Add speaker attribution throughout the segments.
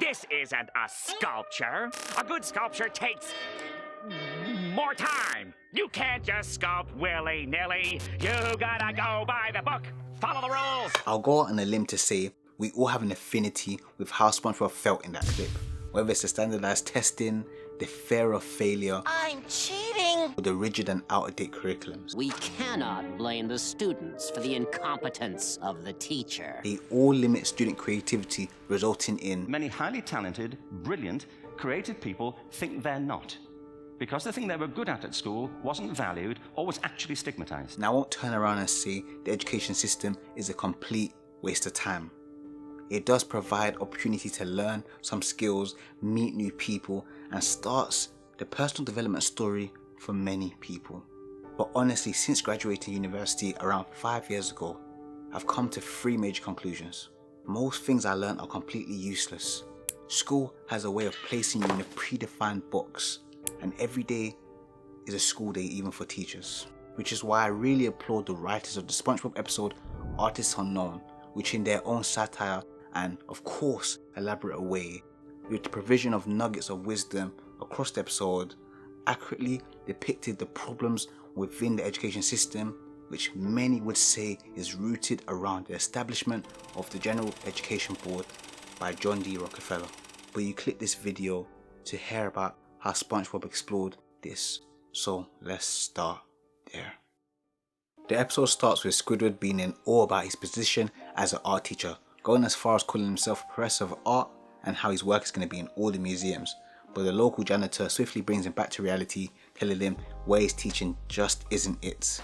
Speaker 1: This isn't a sculpture. A good sculpture takes more time. You can't just sculpt willy-nilly. You gotta go by the book. Follow the rules.
Speaker 2: I'll go out on a limb to say we all have an affinity with how SpongeBob felt in that clip. Whether it's the standardized testing, the fear of failure,
Speaker 3: I'm cheating!
Speaker 2: or the rigid and out-of-date curriculums.
Speaker 3: We cannot blame the students for the incompetence of the teacher.
Speaker 2: They all limit student creativity, resulting in
Speaker 4: Many highly talented, brilliant, creative people think they're not, because the thing they were good at school wasn't valued or was actually stigmatized.
Speaker 2: Now I won't turn around and say the education system is a complete waste of time. It does provide opportunity to learn some skills, meet new people, and starts the personal development story for many people. But honestly, since graduating university around 5 years ago, I've come to 3 major conclusions. Most things I learned are completely useless. School has a way of placing you in a predefined box, and every day is a school day even for teachers. Which is why I really applaud the writers of the SpongeBob episode Artists Unknown, which in their own satire and of course elaborate way, with the provision of nuggets of wisdom across the episode, accurately depicted the problems within the education system, which many would say is rooted around the establishment of the General Education Board by John D. Rockefeller. But you click this video to hear about how SpongeBob explored this, so let's start there. The episode starts with Squidward being in awe about his position as an art teacher, going as far as calling himself a professor of art and how his work is going to be in all the museums. But the local janitor swiftly brings him back to reality, telling him where he's teaching just isn't it.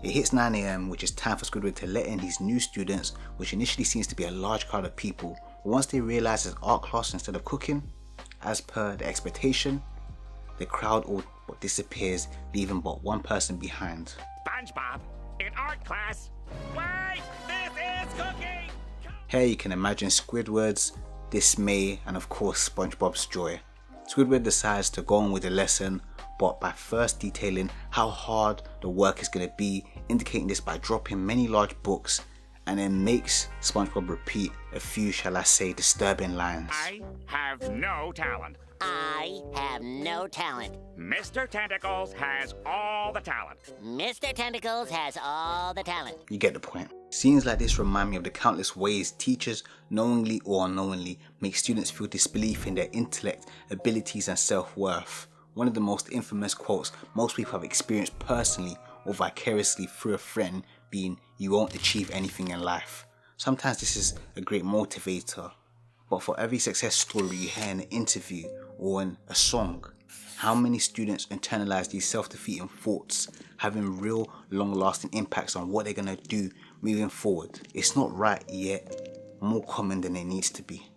Speaker 2: It hits 9 AM, which is time for Squidward to let in his new students, which initially seems to be a large crowd of people. But once they realise it's art class instead of cooking, as per the expectation, the crowd all but disappears, leaving but one person behind.
Speaker 1: SpongeBob, in art class. Wait, this is cooking!
Speaker 2: Here you can imagine Squidward's dismay and of course SpongeBob's joy. Squidward decides to go on with the lesson, but by first detailing how hard the work is going to be, indicating this by dropping many large books, and then makes SpongeBob repeat a few, shall I say, disturbing lines.
Speaker 1: I have no talent.
Speaker 3: I have no talent.
Speaker 1: Mr. Tentacles has all the talent.
Speaker 3: Mr. Tentacles has all the talent.
Speaker 2: You get the point. Scenes like this remind me of the countless ways teachers, knowingly or unknowingly, make students feel disbelief in their intellect, abilities and self-worth. One of the most infamous quotes most people have experienced personally or vicariously through a friend being, "You won't achieve anything in life." Sometimes this is a great motivator, but for every success story you hear in an interview or in a song, how many students internalize these self-defeating thoughts, having real long-lasting impacts on what they're going to do moving forward? It's not right, yet more common than it needs to be.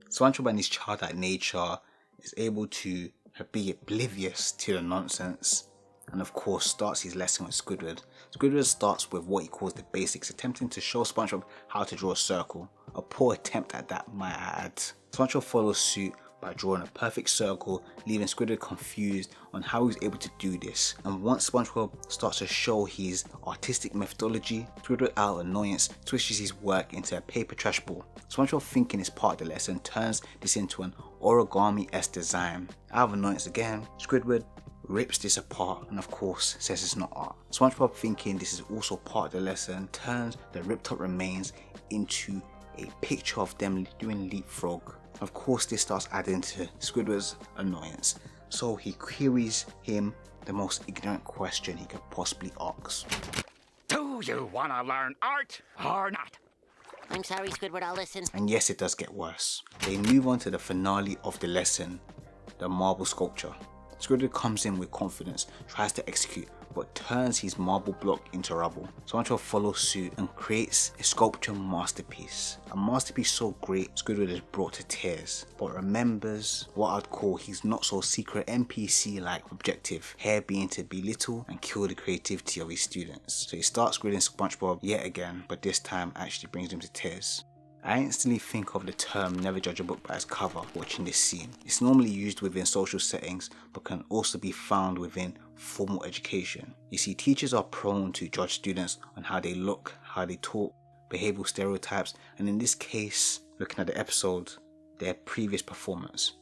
Speaker 2: SpongeBob and his childlike nature is able to be oblivious to the nonsense, and of course starts his lesson with Squidward. Squidward starts with what he calls the basics, attempting to show SpongeBob how to draw a circle. A poor attempt at that, might I add. SpongeBob follows suit by drawing a perfect circle, leaving Squidward confused on how he's able to do this. And once SpongeBob starts to show his artistic methodology, Squidward out of annoyance twists his work into a paper trash ball. SpongeBob, thinking it's part of the lesson, turns this into an origami-esque design. Out of annoyance again, Squidward rips this apart and of course says it's not art. SpongeBob, thinking this is also part of the lesson, turns the ripped up remains into a picture of them doing leapfrog. Of course this starts adding to Squidward's annoyance, so he queries him the most ignorant question he could possibly ask.
Speaker 1: Do you want to learn art or not?
Speaker 3: I'm sorry, Squidward, I'll listen.
Speaker 2: And yes, it does get worse. They move on to the finale of the lesson, the marble sculpture. Squidward comes in with confidence, tries to execute, but turns his marble block into rubble. SpongeBob follows suit and creates a sculpture masterpiece. A masterpiece so great, Squidward is brought to tears, but remembers what I'd call his not so secret NPC-like objective, here being to belittle and kill the creativity of his students. So he starts grilling SpongeBob yet again, but this time actually brings him to tears. I instantly think of the term never judge a book by its cover watching this scene. It's normally used within social settings but can also be found within formal education. You see, teachers are prone to judge students on how they look, how they talk, behavioral stereotypes, and in this case, looking at the episode, their previous performance.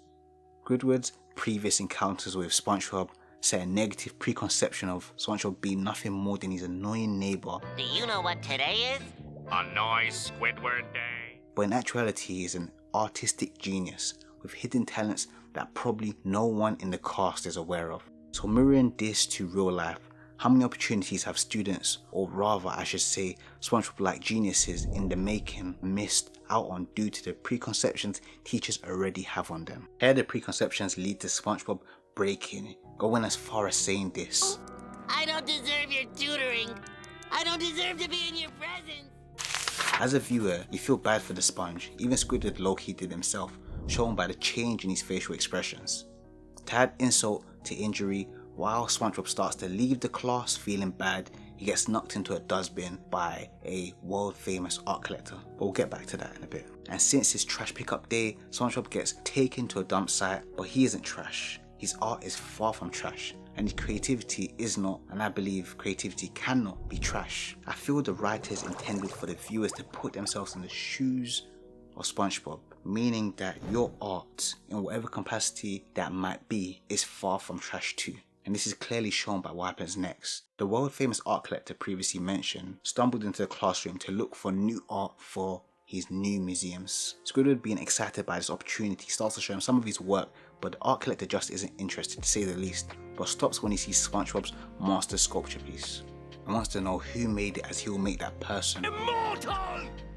Speaker 2: Squidward's previous encounters with SpongeBob set a negative preconception of SpongeBob being nothing more than his annoying neighbor.
Speaker 3: Do you know what today is?
Speaker 1: A nice Squidward day.
Speaker 2: But in actuality, he is an artistic genius with hidden talents that probably no one in the cast is aware of. So mirroring this to real life, how many opportunities have students, or rather I should say SpongeBob-like geniuses in the making, missed out on due to the preconceptions teachers already have on them? Here the preconceptions lead to SpongeBob breaking, going as far as saying this:
Speaker 5: I don't deserve your tutoring. I don't deserve to be in your presence.
Speaker 2: As a viewer, you feel bad for the sponge, even Squidward low-key did himself, shown by the change in his facial expressions. To add insult to injury, while SpongeBob starts to leave the class feeling bad, he gets knocked into a dustbin by a world-famous art collector, but we'll get back to that in a bit. And since it's trash pickup day, SpongeBob gets taken to a dump site, but he isn't trash. His art is far from trash, and his creativity is not, and I believe creativity cannot be trash. I feel the writers intended for the viewers to put themselves in the shoes of SpongeBob, meaning that your art, in whatever capacity that might be, is far from trash too. And this is clearly shown by what happens next. The world famous art collector previously mentioned stumbled into the classroom to look for new art for his new museums. Squidward, being excited by this opportunity, starts to show him some of his work, but the art collector just isn't interested, to say the least, but stops when he sees SpongeBob's master sculpture piece and wants to know who made it, as he will make that person
Speaker 1: Immortal!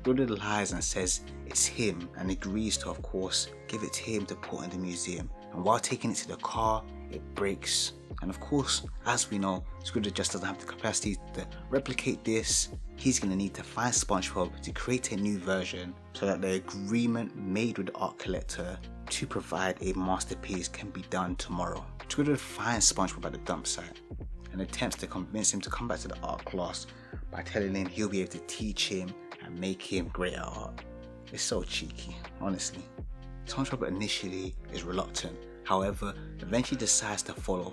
Speaker 2: Squidward lies and says it's him, and agrees to, of course, give it to him to put in the museum. And while taking it to the car, it breaks. And of course, as we know, Squidward just doesn't have the capacity to replicate this. He's going to need to find SpongeBob to create a new version so that the agreement made with the art collector to provide a masterpiece can be done tomorrow. Squidward finds SpongeBob at the dump site and attempts to convince him to come back to the art class by telling him he'll be able to teach him and make him great at art. It's so cheeky, honestly. SpongeBob initially is reluctant, however, eventually decides to follow.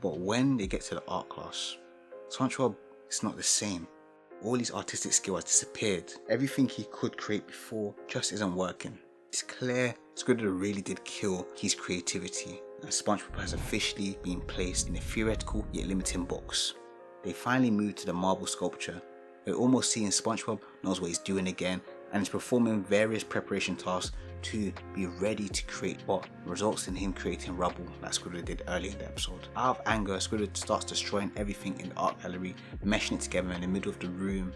Speaker 2: But when they get to the art class, SpongeBob is not the same. All his artistic skill has disappeared. Everything he could create before just isn't working. It's clear Squidward really did kill his creativity, and SpongeBob has officially been placed in a theoretical yet limiting box. They finally move to the marble sculpture. We're almost seeing SpongeBob knows what he's doing again and is performing various preparation tasks to be ready to create what results in him creating rubble like Squidward did earlier in the episode. Out of anger, Squidward starts destroying everything in the art gallery, meshing it together in the middle of the room,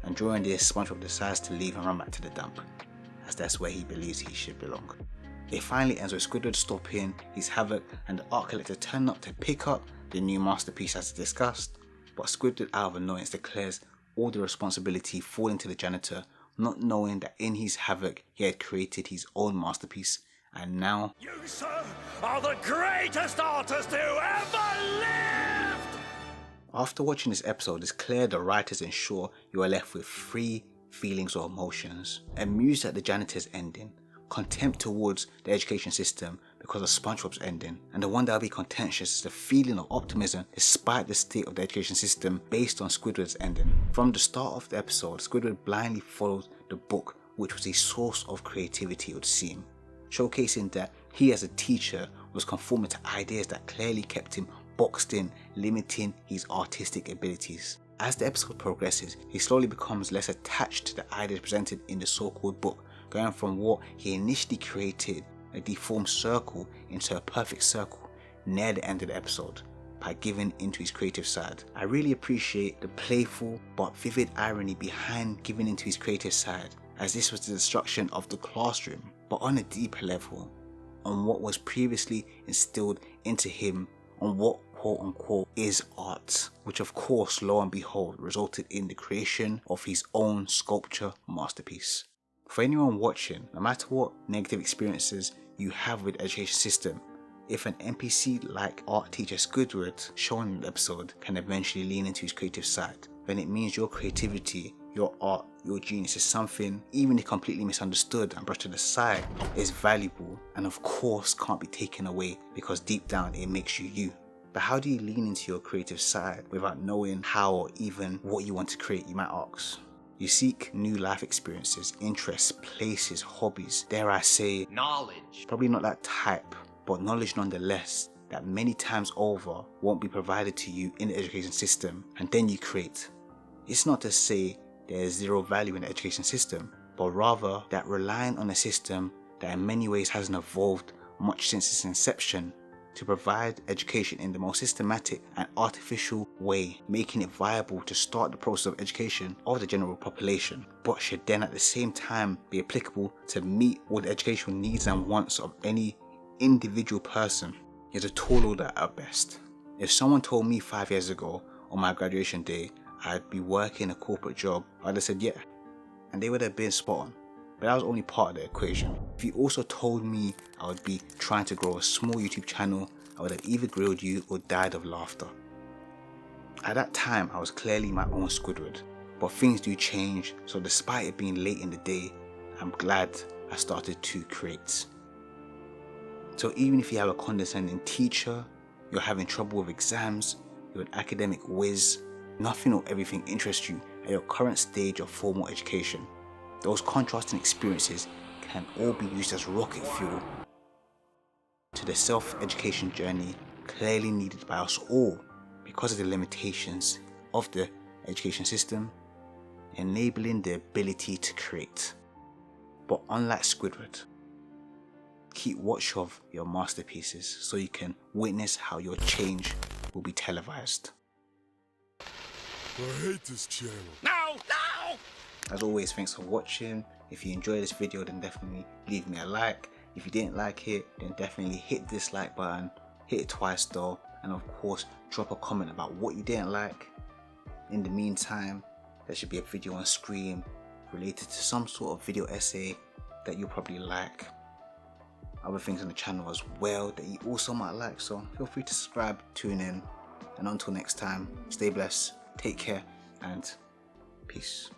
Speaker 2: and during this, SpongeBob decides to leave and run back to the dump, as that's where he believes he should belong. It finally ends with Squidward stopping his havoc and the art collector turning up to pick up the new masterpiece as discussed, but Squidward, out of annoyance, declares all the responsibility falling to the janitor, not knowing that in his havoc he had created his own masterpiece, and now
Speaker 1: You, sir, are the greatest artist who ever lived!
Speaker 2: after watching this episode, it's clear the writers ensure you are left with three feelings or emotions: amused at the janitor's ending, contempt towards the education system because of SpongeBob's ending, and the one that will be contentious is the feeling of optimism despite the state of the education system based on Squidward's ending. From the start of the episode, Squidward blindly followed the book, which was a source of creativity, it would seem, showcasing that he as a teacher was conforming to ideas that clearly kept him boxed in, limiting his artistic abilities. As the episode progresses, he slowly becomes less attached to the ideas presented in the so-called book, going from what he initially created, a deformed circle, into a perfect circle near the end of the episode by giving into his creative side. I really appreciate the playful but vivid irony behind giving into his creative side, as this was the destruction of the classroom, but on a deeper level, on what was previously instilled into him, on what quote unquote is art, which of course lo and behold resulted in the creation of his own sculpture masterpiece. For anyone watching, no matter what negative experiences you have with the education system, if an NPC like art teacher Squidward shown in the episode can eventually lean into his creative side, then it means your creativity, your art, your genius is something, even if completely misunderstood and brushed aside, is valuable and of course can't be taken away, because deep down it makes you you. But how do you lean into your creative side without knowing how or even what you want to create, you might ask? You seek new life experiences, interests, places, hobbies, dare I say,
Speaker 6: Knowledge.
Speaker 2: probably not that type, but knowledge nonetheless, that many times over won't be provided to you in the education system, and then you create. It's not to say there is zero value in the education system, but rather that relying on a system that in many ways hasn't evolved much since its inception to provide education in the most systematic and artificial way, making it viable to start the process of education of the general population, but should then at the same time be applicable to meet all the educational needs and wants of any individual person, is a tall order at best. If someone told me 5 years ago on my graduation day I'd be working a corporate job, I'd have said yeah, and they would have been spot on. But that was only part of the equation. If you also told me I would be trying to grow a small YouTube channel, I would have either grilled you or died of laughter. At that time, I was clearly my own Squidward, but things do change, so despite it being late in the day, I'm glad I started to create. So even if you have a condescending teacher, you're having trouble with exams, you're an academic whiz, nothing or everything interests you at your current stage of formal education, those contrasting experiences can all be used as rocket fuel to the self-education journey clearly needed by us all because of the limitations of the education system, enabling the ability to create. But unlike Squidward, keep watch of your masterpieces so you can witness how your change will be televised.
Speaker 6: I hate this channel.
Speaker 1: No! No!
Speaker 2: As always, thanks for watching. If you enjoyed this video, then definitely leave me a like. If you didn't like it, then definitely hit the dislike button, hit it twice though, and of course drop a comment about what you didn't like. In the meantime, there should be a video on screen related to some sort of video essay that you'll probably like. Other things on the channel as well that you also might like, so feel free to subscribe, tune in, and until next time, stay blessed, take care, and peace.